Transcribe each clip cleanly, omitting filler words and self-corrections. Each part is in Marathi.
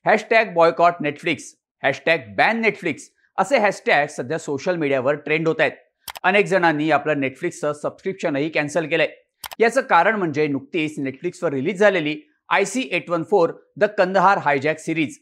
#बॉयकॉट नेटफ्लिक्स, #बॅन नेटफ्लिक्स असे हॅशटॅग सध्या सोशल मीडियावर ट्रेंड होत आहेत. अनेक जणांनी आपलं नेटफ्लिक्सचं सबस्क्रिप्शनही कॅन्सल केलंय. याचं कारण म्हणजे नुकतीच नेटफ्लिक्सवर रिलीज झालेली IC-814 the Kandahar hijack series.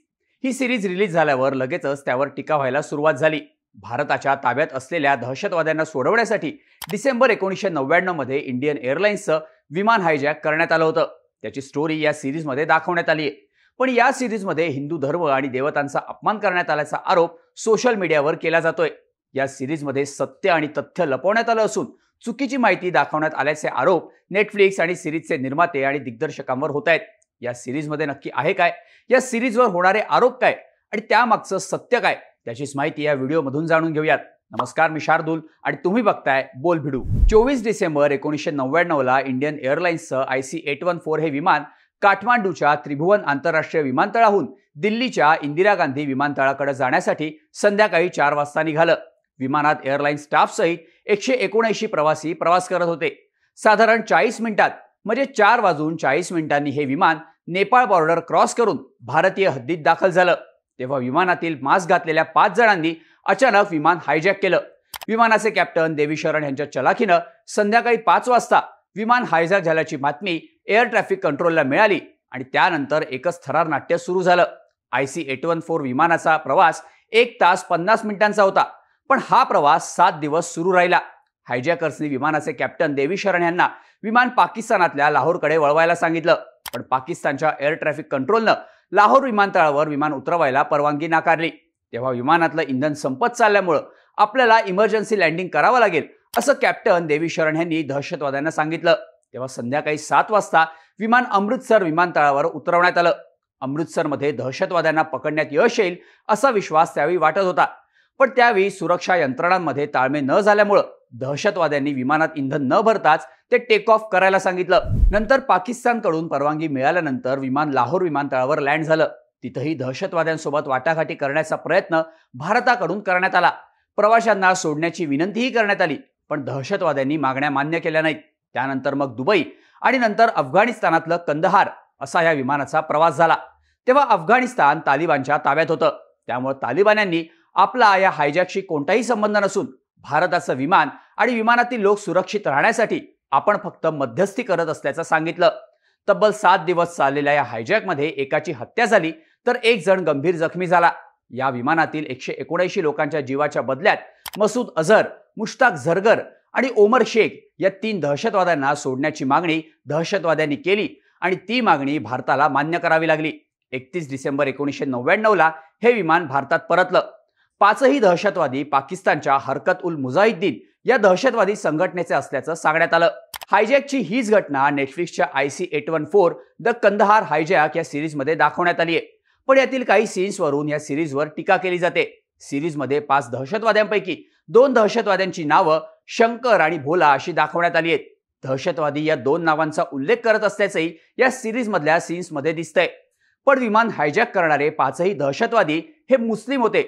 He series release झाल्यावर लगेचच त्यावर टीका व्हायला सुरुवात झाली. भारताच्या ताब्यात असलेल्या दहशतवाद्यांना सोडवण्यासाठी डिसेंबर 1999 मध्ये इंडियन एअरलाइन्सचं विमान हायजॅक करण्यात आलं होतं. त्याची स्टोरी या सिरीजमध्ये दाखवण्यात आली आहे. पण या सिरीजमध्ये हिंदू धर्म आणि देवतांचा अपमान करण्यात आल्याचा आरोप सोशल मीडियावर केला जातोय. या सिरीजमध्ये सत्य आणि तथ्य लपवण्यात आलं असून चुकीची माहिती दाखवण्यात आल्याचे आरोप नेटफ्लिक्स आणि सिरीजचे निर्माते आणि दिग्दर्शकांवर होत आहेत. या सिरीजमध्ये नक्की आहे काय, या सिरीजवर होणारे आरोप काय आणि त्यामागचं सत्य काय, त्याचीच माहिती या व्हिडिओमधून जाणून घेऊयात. नमस्कार, मी शार्दूल आणि तुम्ही बघताय बोल भिडू. 24 डिसेंबर 1999 ला इंडियन एअरलाइन्सचं IC-814 हे विमान काठमांडूच्या त्रिभुवन आंतरराष्ट्रीय विमानतळाहून दिल्लीच्या इंदिरा गांधी विमानतळाकडे जाण्यासाठी संध्याकाळी 4 वाजता निघालं. विमानात एअरलाइन स्टाफ सहित 179 प्रवासी प्रवास करत होते. साधारण 40 मिनिटात म्हणजे 4:40 हे विमान नेपाळ बॉर्डर क्रॉस करून भारतीय हद्दीत दाखल झालं. तेव्हा विमानातील मास्क घातलेल्या 5 जणांनी अचानक विमान हायजॅक केलं. विमानाचे कॅप्टन देवी शरण यांच्या चलाखीनं संध्याकाळी 5 वाजता विमान हायजॅक झाल्याची बातमी एअर ट्रॅफिक कंट्रोलला मिळाली आणि त्यानंतर एकच थरार नाट्य सुरू झालं. IC-814 विमानाचा प्रवास 1 तास 50 मिनिटांचा होता. पण हा प्रवास 7 दिवस सुरू राहिला. हायजॅकर्सनी विमानाचे कॅप्टन देवी शरण यांना विमान पाकिस्तानातल्या लाहोरकडे वळवायला सांगितलं. पण पाकिस्तानच्या एअर ट्रॅफिक कंट्रोलनं लाहोर विमानतळावर विमान उतरवायला परवानगी नाकारली. तेव्हा विमानातलं इंधन संपत चालल्यामुळं आपल्याला इमर्जन्सी लँडिंग करावं लागेल असं कॅप्टन देवी शरण यांनी दहशतवाद्यांना सांगितलं. तेव्हा संध्याकाळी 7 वाजता विमान अमृतसर विमानतळावर उतरवण्यात आलं. अमृतसरमध्ये दहशतवाद्यांना पकडण्यात यश येईल असा विश्वास त्यावेळी वाटत होता. पण त्यावेळी सुरक्षा यंत्रणांमध्ये ताळमेळ न झाल्यामुळं दहशतवाद्यांनी विमानात इंधन न भरताच ते टेक ऑफ करायला सांगितलं. नंतर पाकिस्तानकडून परवानगी मिळाल्यानंतर विमान लाहोर विमानतळावर लँड झालं. तिथंही दहशतवाद्यांसोबत वाटाघाटी करण्याचा प्रयत्न भारताकडून करण्यात आला. प्रवाशांना सोडण्याची विनंतीही करण्यात आली, पण दहशतवाद्यांनी मागण्या मान्य केल्या नाहीत. त्यानंतर मग दुबई आणि नंतर अफगाणिस्तानातलं कंदहार असा या विमानाचा प्रवास झाला. तेव्हा अफगाणिस्तान तालिबानच्या ताब्यात होतं. त्यामुळे तालिबान्यांनी आपला या हायजॅकशी कोणताही संबंध नसून भारताचं विमान आणि विमानातील लोक सुरक्षित राहण्यासाठी आपण फक्त मध्यस्थी करत असल्याचं सांगितलं. तब्बल 7 दिवस चाललेल्या या हायजॅकमध्ये एकाची हत्या झाली तर 1 जण गंभीर जखमी झाला. या विमानातील 179 लोकांच्या जीवाच्या बदल्यात मसूद अझहर, मुश्ताक झरगर आणि ओमर शेख या 3 दहशतवाद्यांना सोडण्याची मागणी दहशतवाद्यांनी केली आणि ती मागणी भारताला मान्य करावी लागली. 31 डिसेंबर 1999 ला हे विमान भारतात परतलं. 5ही दहशतवादी पाकिस्तानच्या हरकत उल मुजाहिद्दीन या दहशतवादी संघटनेचे असल्याचं सांगण्यात आलं. हायजॅकची हीच घटना नेटफ्लिक्सच्या IC-814 द कंदहार हायजॅक या सिरीजमध्ये दाखवण्यात आली आहे. पण यातील काही सीन्सवरून या सिरीजवर टीका केली जाते. सिरीजमध्ये 5 दहशतवाद्यांपैकी 2 दहशतवाद्यांची नावं शंकर आणि भोला अशी दाखवण्यात आली आहेत. दहशतवादी या 2 नावांचा उल्लेख करत असल्याचंही या सिरीजमधल्या सीन्समध्ये दिसतंय. पण विमान हायजॅक करणारे 5ही दहशतवादी हे मुस्लिम होते.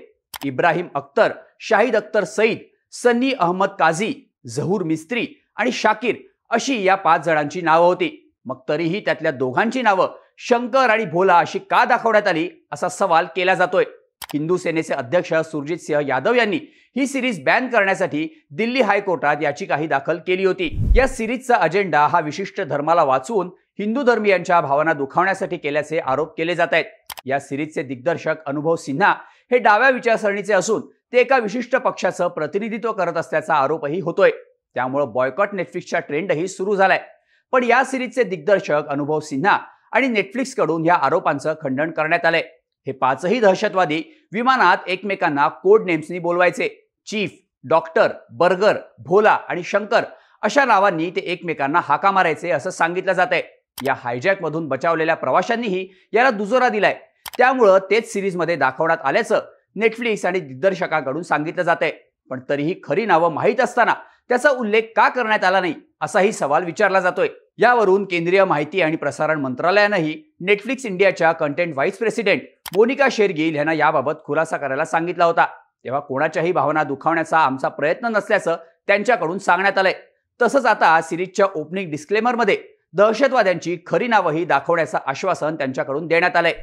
इब्राहिम अख्तर, शाहिद अख्तर सईद, सन्नी अहमद काझी, झहूर मिस्त्री आणि शाकिर अशी या 5 जणांची नावं होती. मग तरीही त्यातल्या दोघांची नावं शंकर आणि भोला अशी का दाखवण्यात आली असा सवाल केला जातोय. हिंदू सेनेचे अध्यक्ष सुरजित सिंह यादव यांनी ही सिरीज बॅन करण्यासाठी दिल्ली हायकोर्टात याचिकाही दाखल केली होती. या सिरीजचा अजेंडा हा विशिष्ट धर्माला वाचवून हिंदू धर्मीयांच्या भावना दुखावण्यासाठी केल्याचे आरोप केले जात आहेत. या सिरीजचे दिग्दर्शक अनुभव सिन्हा हे डाव्या विचारसरणीचे असून ते एका विशिष्ट पक्षाचं प्रतिनिधित्व करत असल्याचा आरोपही होतोय. त्यामुळे बॉयकॉट नेटफ्लिक्सचा ट्रेंडही सुरू झालाय. पण या सिरीजचे दिग्दर्शक अनुभव सिन्हा आणि नेटफ्लिक्सकडून या आरोपांचं खंडन करण्यात आलंय. हे 5ही दहशतवादी विमानात एकमेकांना कोड नेम्सनी बोलवायचे. चीफ, डॉक्टर, बर्गर, भोला आणि शंकर अशा नावांनी ते एकमेकांना हाका मारायचे असं सांगितलं जातंय. या हायजॅकमधून बचावलेल्या प्रवाशांनीही याला दुजोरा दिलाय. त्यामुळं तेच सिरीजमध्ये दाखवण्यात आल्याचं नेटफ्लिक्स आणि दिग्दर्शकांकडून सांगितलं जातंय. पण तरीही खरी नावं माहीत असताना त्याचा उल्लेख का करण्यात आला नाही असाही सवाल विचारला जातोय. यावरून केंद्रीय माहिती आणि प्रसारण मंत्रालयानंही नेटफ्लिक्स इंडियाच्या content vice president Monika Shergill यांना याबाबत खुलासा करायला सांगितला होता. तेव्हा कोणाच्याही भावना दुखावण्याचा आमचा प्रयत्न नसल्याचं त्यांच्याकडून सांगण्यात आलंय. तसंच आता सिरीजच्या ओपनिंग डिस्क्लेमरमध्ये दहशतवाद्यांची खरी नावंही दाखवण्याचं आश्वासन त्यांच्याकडून देण्यात आलंय.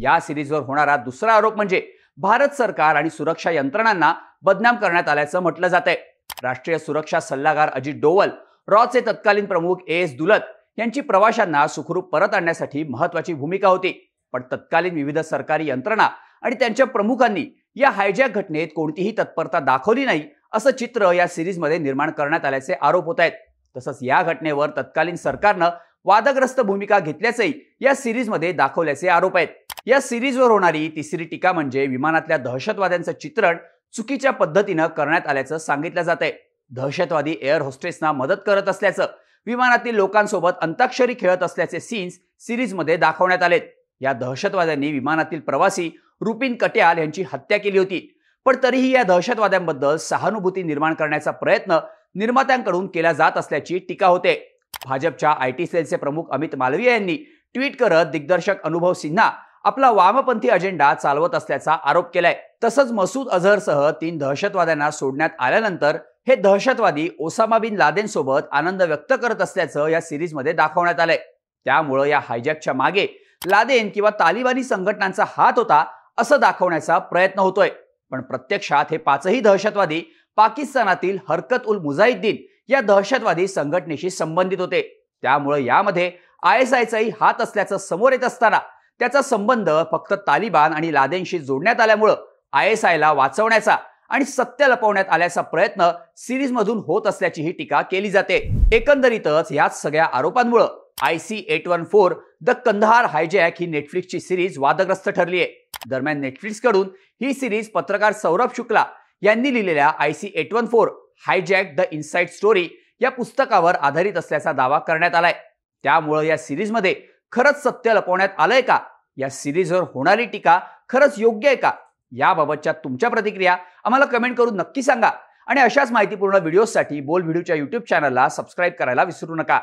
या सिरीजवर होणारा दुसरा आरोप म्हणजे भारत सरकार आणि सुरक्षा यंत्रणांना बदनाम करण्यात आल्याचं म्हटलं जातंय. राष्ट्रीय सुरक्षा सल्लागार अजित डोवल, रॉचे तत्कालीन प्रमुख एस दुलत यांची प्रवाशांना सुखरूप परत आणण्यासाठी महत्वाची भूमिका होती. पण तत्कालीन विविध सरकारी यंत्रणा आणि त्यांच्या प्रमुखांनी या हायजॅक घटनेत कोणतीही तत्परता दाखवली नाही असं चित्र या सिरीजमध्ये निर्माण करण्यात आल्याचे आरोप होत आहेत. तसंच या घटनेवर तत्कालीन सरकारनं वादग्रस्त भूमिका घेतल्याचंही या सिरीजमध्ये दाखवल्याचे आरोप आहेत. या सिरीजवर होणारी तिसरी टीका म्हणजे विमानातल्या दहशतवाद्यांचं चित्रण चुकीच्या पद्धतीनं करण्यात आल्याचं सांगितलं जातंय. दहशतवादी एअर होस्टेसना मदत करत असल्याचं, विमानातील लोकांसोबत अंताक्षरी खेळत असल्याचे सीन्स सिरीजमध्ये दाखवण्यात आलेत. या दहशतवाद्यांनी विमानातील प्रवासी रुपिन कट्याल यांची हत्या केली होती. पण तरीही या दहशतवाद्यांबद्दल सहानुभूती निर्माण करण्याचा प्रयत्न निर्मात्यांकडून केला जात असल्याची टीका होते. भाजपच्या आयटी सेलचे प्रमुख अमित मालवीय यांनी ट्विट करत दिग्दर्शक अनुभव सिन्हा आपला वामपंथी अजेंडा चालवत असल्याचा आरोप केलाय. तसंच मसूद अझहरसह 3 दहशतवाद्यांना सोडण्यात आल्यानंतर हे दहशतवादी ओसामा बिन लादेन सोबत आनंद व्यक्त करत असल्याचं या सिरीजमध्ये दाखवण्यात आलंय. त्यामुळे या हायजॅकच्या मागे लादेन किंवा तालिबानी संघटनांचा हात होता असं दाखवण्याचा प्रयत्न होतोय. पण प्रत्यक्षात हे 5ही दहशतवादी पाकिस्तानातील हरकत उल मुजाहिद्दीन या दहशतवादी संघटनेशी संबंधित होते. त्यामुळे यामध्ये ISIचाही हात असल्याचं समोर येत असताना त्याचा संबंध फक्त तालिबान आणि लादेनशी जोडण्यात आल्यामुळे ISIला वाचवण्याचा आणि सत्य लपवण्यात आल्याचा प्रयत्न सिरीजमधून होत असल्याचीही टीका केली जाते. एकंदरीतच याच सगळ्या आरोपांमुळे IC-814 द कंदहार हायजॅक ही नेटफ्लिक्सची सिरीज वादग्रस्त ठरली आहे. दरम्यान नेटफ्लिक्सकडून ही सिरीज पत्रकार सौरभ शुक्ला यांनी लिहिलेल्या IC-814 hijack the inside story या पुस्तकावर आधारित असल्याचा दावा करण्यात आलाय. त्यामुळे या सिरीजमध्ये खरंच सत्य लपवण्यात आलंय का? या सिरीजवर होणारी टीका खरंच योग्य आहे का? याबाबतच्या तुमच्या प्रतिक्रिया आम्हाला कमेंट करून नक्की सांगा आणि अशाच माहितीपूर्ण व्हिडिओसाठी बोल व्हिडिओच्या YouTube चॅनलला सबस्क्राईब करायला विसरू नका.